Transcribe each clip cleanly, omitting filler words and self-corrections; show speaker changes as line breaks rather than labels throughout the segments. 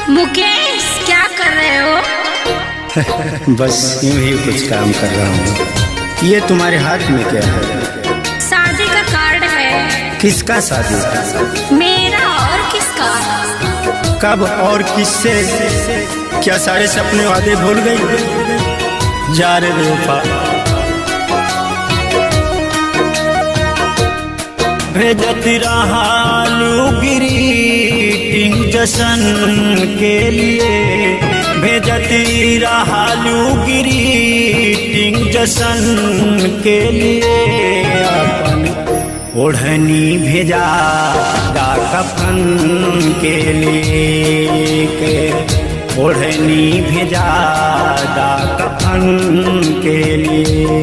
मुकेश, क्या कर रहे हो?
बस यूं ही कुछ काम कर रहा हूँ। ये तुम्हारे हाथ में क्या है?
शादी का कार्ड है।
किसका शादी?
मेरा और किसका?
कब और किससे? क्या सारे सपने वादे भूल गई? जा रे बेवफा। भेजत रहालू ग्रीटिंग जशन के लिए, भेजत रहालू ग्रीटिंग जशन के लिए, अपन ओढ़नी भेजा दा कफन के लिए, के ओढ़नी भेजा दा कफन के लिए।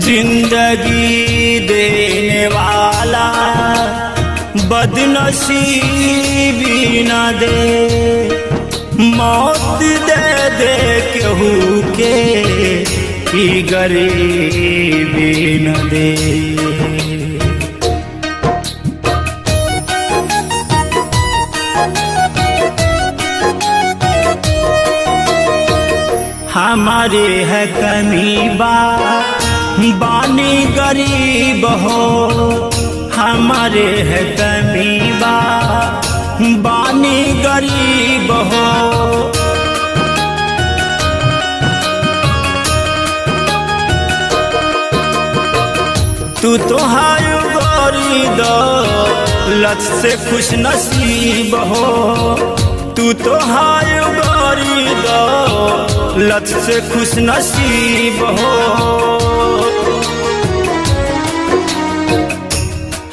जिंदगी देने वाला बदनसीबी न दे, मौत दे दे केहू के ई गरीबी न दे। हमारे है कमी बानी गरीब हो, हमारे है कमी बानी गरीब हो। तू तो हाय गोरी दो लत से खुश नसीब हो, तू तो हाय गोरी दो लत से खुश नसीब हो।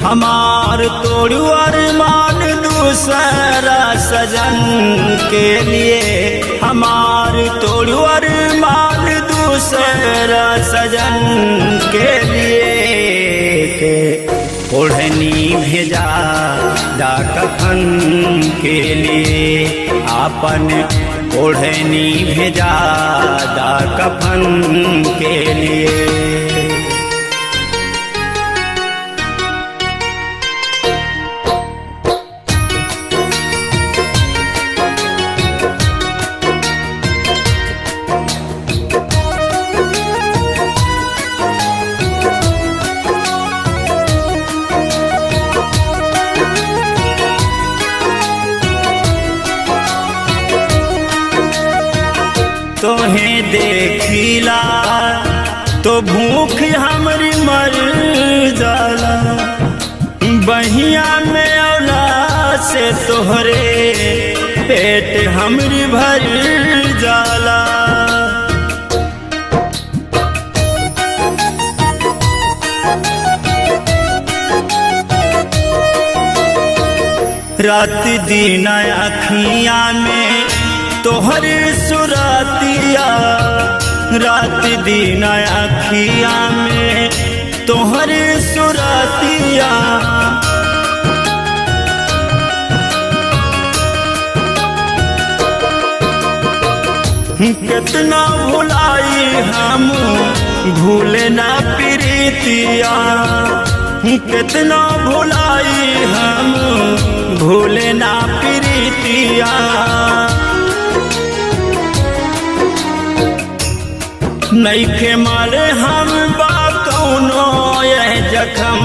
हमार तोड़ू अरमान दूसरा सजन के लिए, हमार तोड़ू अरमान दूसरा सजन के लिए, ओढ़नी भेजा दा कफन के लिए, आपन ओढ़नी भेजा दा कफन के लिए। तोहें देखिला तो भूख हमरी मर जाला, बहिया में औला से तोहरे पेट हमरी भर जाला। रात दिन अखियाँ में तोहर सुरतिया, रात दिन अखिया में तोहर सुरतिया। कितना भुलाई हम भूले ना प्रीतिया, कितना भुलाई हम भूले ना प्रीतिया। नइखे मारे हम बा कौनो यह जख्म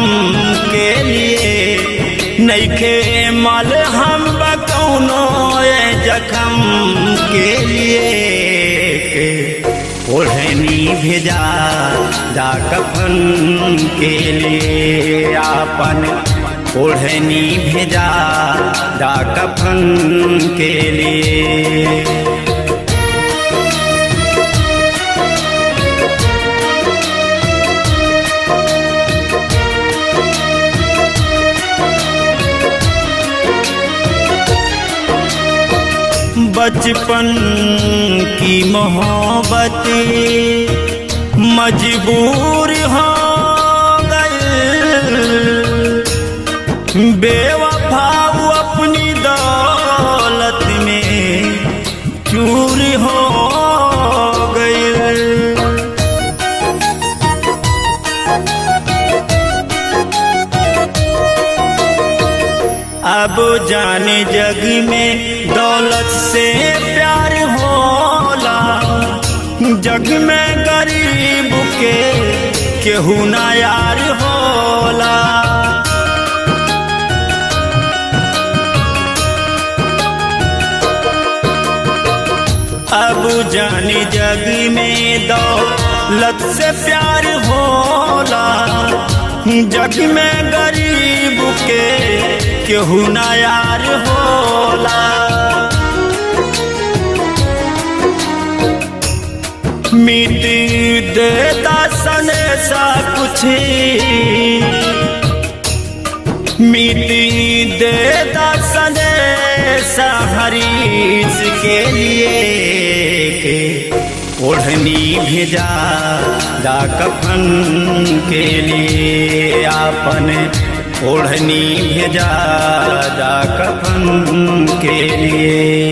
के लिए, नइखे मारे हम बा कौनो यह जख्म के लिए, ओढ़नी भेजा दा कफन के लिए, आपन ओढ़नी भेजा दा कफन के लिए। बचपन की मोहब्बत मजबूर हो गए, बेवफा अपनी दौलत में से प्यार होला, जग में गरीब के केहू ना यार होला। अब जानी जग में दौलत से प्यार होला, जग में गरीब के केहू ना यार होला। मिट देता सनेसा कुछ, मिट देता सनेसा हरीश के लिए, ओढ़नी भेजा दा कफन के लिए, आपन ओढ़नी भेजा दा कफन के लिए।